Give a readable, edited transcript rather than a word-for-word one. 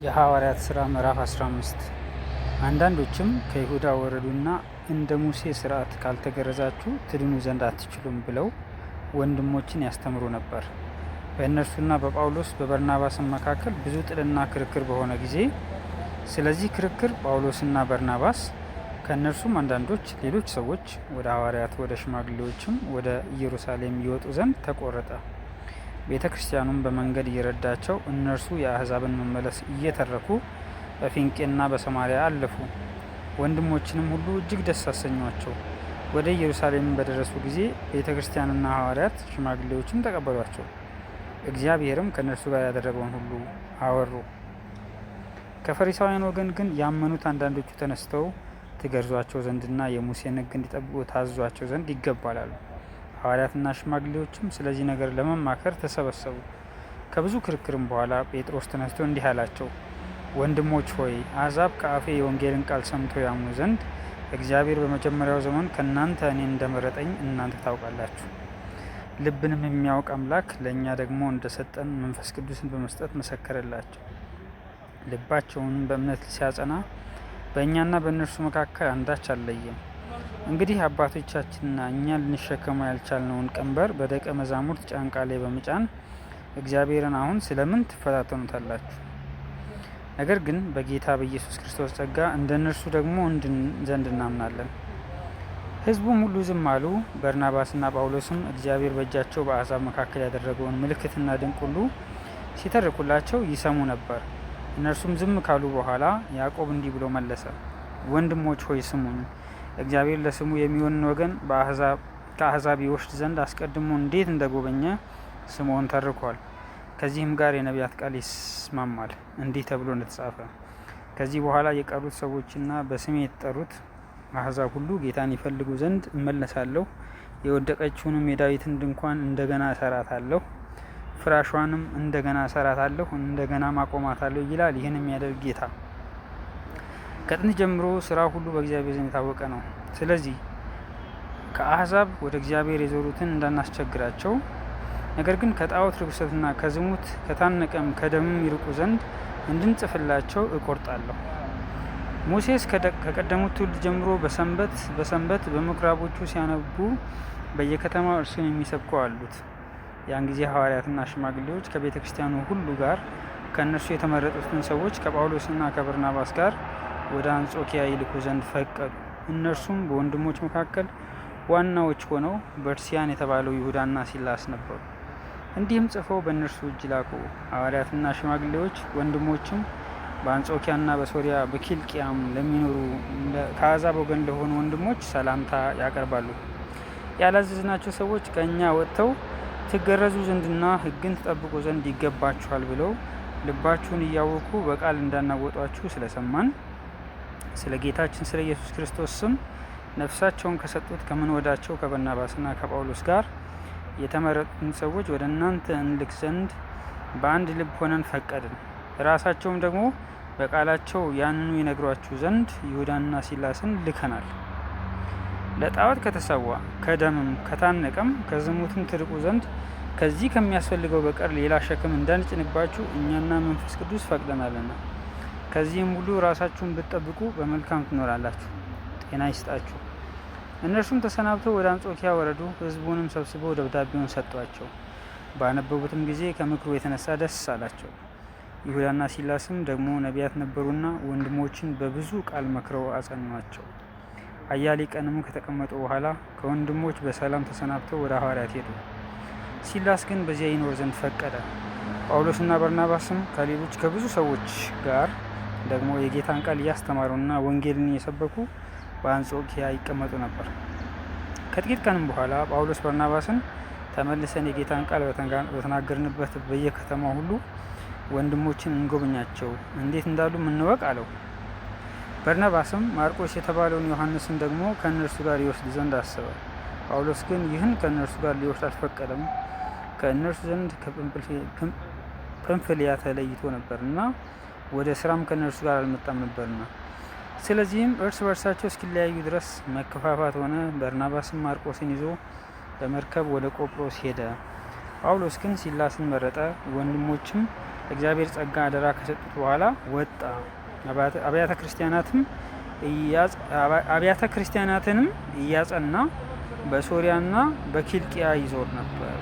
የሐዋርያት ሥራ ምዕራፍ 15 አንዳንዶችም ከይሁዳ ወረዱና እንደ ሙሴ ሥርዓት ካልተገረዛችሁ ትድኑ ዘንድ አትችሉም ብለው ወንድሞችን ያስተምሩ ነበር። በእነርሱና በጳውሎስ በበርናባስም መካከል ብዙ ጥልና ክርክር በሆነ ጊዜ ስለዚህ ክርክር ጳውሎስና በርናባስ ከእነርሱም አንዳንዶች ሌሎች ሰዎች ወደ ሐዋርያት ወደ ሽማግሌዎችም ወደ ኢየሩሳሌም ይወጡ ዘንድ ተቆረጠ። ቤተ ክርስቲያኑም በመንገድ እየረዳቸው እነርሱ የአሕዛብን መመለስ እየተረኩ በፊንቄና በሰማርያ አለፉ። ወንድሞችንም ሁሉ እጅግ ደስ አሰኟቸው። ወደ ኢየሩሳሌም በደረሱ ጊዜ ቤተ ክርስቲያንና ሐዋርያት ሽማግሌዎችም ተቀበሏቸው። እግዚአብሔርም ከእነርሱ ጋር ያደረገውን ሁሉ አወሩ። ከፈሪሳውያን ወገን ግን ያመኑት አንዳንዶቹ ተነስተው ትገርዟቸው ዘንድና የሙሴን ሕግ እንዲጠብቁ ታዟቸው ዘንድ ይገባላሉ። ሐዋርያትና ሽማግሌዎችም ስለዚህ ነገር ለመማከር ተሰበሰቡ። ከብዙ ክርክርም በኋላ ጴጥሮስ ተነስቶ እንዲህ አላቸው፣ ወንድሞች ሆይ አሕዛብ ከአፌ የወንጌልን ቃል ሰምተው ያምኑ ዘንድ እግዚአብሔር በመጀመሪያው ዘመን ከእናንተ እኔን እንደመረጠኝ እናንተ ታውቃላችሁ። ልብንም የሚያውቅ አምላክ ለእኛ ደግሞ እንደሰጠን መንፈስ ቅዱስን በመስጠት መሰከረላቸው። ልባቸውን በእምነት ሲያጸና በእኛና በእነርሱ መካከል አንዳች አልለየም። እንግዲህ አባቶቻችንና እኛ ልንሸከመው ያልቻልነውን ቀንበር በደቀ መዛሙርት ጫንቃ ላይ በመጫን እግዚአብሔርን አሁን ስለምን ትፈታተኑታላችሁ? ነገር ግን በጌታ በኢየሱስ ክርስቶስ ጸጋ እንደ እነርሱ ደግሞ እንድን ዘንድ እናምናለን። ሕዝቡም ሁሉ ዝም አሉ። በርናባስና ጳውሎስም እግዚአብሔር በእጃቸው በአሕዛብ መካከል ያደረገውን ምልክትና ድንቅ ሁሉ ሲተርኩላቸው ይሰሙ ነበር። እነርሱም ዝም ካሉ በኋላ ያዕቆብ እንዲህ ብሎ መለሰ፣ ወንድሞች ሆይ ስሙኝ። እግዚአብሔር ለስሙ የሚሆንን ወገን ከአሕዛብ ይወስድ ዘንድ አስቀድሞ እንዴት እንደጎበኘ ስምዖን ተርኳል። ከዚህም ጋር የነቢያት ቃል ይስማማል፣ እንዲህ ተብሎ እንደተጻፈ፣ ከዚህ በኋላ የቀሩት ሰዎችና በስሜ የተጠሩት አሕዛብ ሁሉ ጌታን ይፈልጉ ዘንድ እመለሳለሁ፣ የወደቀችውንም የዳዊትን ድንኳን እንደገና እሰራታለሁ፣ ፍራሿንም እንደገና እሰራታለሁ፣ እንደገና ማቆማታለሁ ይላል። ይህን የሚያደርግ ጌታ ከጥንት ጀምሮ ስራ ሁሉ በእግዚአብሔር ዘንድ የታወቀ ነው። ስለዚህ ከአሕዛብ ወደ እግዚአብሔር የዞሩትን እንዳናስቸግራቸው፣ ነገር ግን ከጣዖት ርኩሰትና ከዝሙት ከታነቀም ከደምም ይርቁ ዘንድ እንድንጽፍላቸው እቆርጣለሁ። ሙሴስ ከቀደሙት ትውልድ ጀምሮ በሰንበት በምኩራቦቹ ሲያነቡ በየከተማው እርሱን የሚሰብኩ አሉት። ያን ጊዜ ሐዋርያትና ሽማግሌዎች ከቤተ ክርስቲያኑ ሁሉ ጋር ከእነርሱ የተመረጡትን ሰዎች ከጳውሎስና ከበርናባስ ጋር ወደ አንጾኪያ ይልኩ ዘንድ ፈቀዱ። እነርሱም በወንድሞች መካከል ዋናዎች ሆነው በርሲያን የተባለው ይሁዳና ሲላስ ነበሩ። እንዲህም ጽፈው በእነርሱ እጅ ላኩ። ሐዋርያትና ሽማግሌዎች ወንድሞችም በአንጾኪያና በሶሪያ በኪልቅያም ለሚኖሩ ከአሕዛብ ወገን ለሆኑ ወንድሞች ሰላምታ ያቀርባሉ። ያላዘዝናቸው ሰዎች ከእኛ ወጥተው ትገረዙ ዘንድና ሕግን ትጠብቁ ዘንድ ይገባችኋል ብለው ልባችሁን እያወቁ በቃል እንዳናወጧችሁ ስለሰማን ስለ ጌታችን ስለ ኢየሱስ ክርስቶስ ስም ነፍሳቸውን ከሰጡት ከምንወዳቸው ከበርናባስና ከጳውሎስ ጋር የተመረጡትን ሰዎች ወደ እናንተ እንልክ ዘንድ በአንድ ልብ ሆነን ፈቀድን። ራሳቸውም ደግሞ በቃላቸው ያንኑ ይነግሯችሁ ዘንድ ይሁዳንና ሲላስን ልከናል። ለጣዖት ከተሰዋ ከደምም ከታነቀም ከዝሙትም ትርቁ ዘንድ ከዚህ ከሚያስፈልገው በቀር ሌላ ሸክም እንዳንጭንባችሁ እኛና መንፈስ ቅዱስ ፈቅደናልና፣ ከዚህም ሁሉ ራሳችሁን ብትጠብቁ በመልካም ትኖራላችሁ። ጤና ይስጣችሁ። እነርሱም ተሰናብተው ወደ አንጾኪያ ወረዱ። ሕዝቡንም ሰብስበው ደብዳቤውን ሰጧቸው። ባነበቡትም ጊዜ ከምክሩ የተነሳ ደስ አላቸው። ይሁዳና ሲላስም ደግሞ ነቢያት ነበሩና ወንድሞችን በብዙ ቃል መክረው አጸኗቸው። አያሌ ቀንም ከተቀመጡ በኋላ ከወንድሞች በሰላም ተሰናብተው ወደ ሐዋርያት ሄዱ። ሲላስ ግን በዚያ ይኖር ዘንድ ፈቀደ። ጳውሎስና በርናባስም ከሌሎች ከብዙ ሰዎች ጋር ደግሞ የጌታን ቃል እያስተማሩና ወንጌልን እየሰበኩ በአንጾኪያ ይቀመጡ ነበር። ከጥቂት ቀንም በኋላ ጳውሎስ በርናባስን ተመልሰን የጌታን ቃል በተናገርንበት በየከተማው ሁሉ ወንድሞችን እንጎብኛቸው፣ እንዴት እንዳሉ እንወቅ አለው። በርናባስም ማርቆስ የተባለውን ዮሐንስን ደግሞ ከእነርሱ ጋር ይወስድ ዘንድ አሰበ። ጳውሎስ ግን ይህን ከእነርሱ ጋር ሊወስድ አልፈቀደም፣ ከእነርሱ ዘንድ ከጵንፍልያ ተለይቶ ነበርና ወደ ስራም ከእነርሱ ጋር አልመጣም ነበርና። ስለዚህም እርስ በርሳቸው እስኪለያዩ ድረስ መከፋፋት ሆነ። በርናባስም ማርቆስን ይዞ በመርከብ ወደ ቆጵሮስ ሄደ። ጳውሎስ ግን ሲላስን መረጠ። ወንድሞችም እግዚአብሔር ጸጋ አደራ ከሰጡት በኋላ ወጣ። አብያተ ክርስቲያናትንም እያጸና በሶሪያና በኪልቅያ ይዞር ነበር።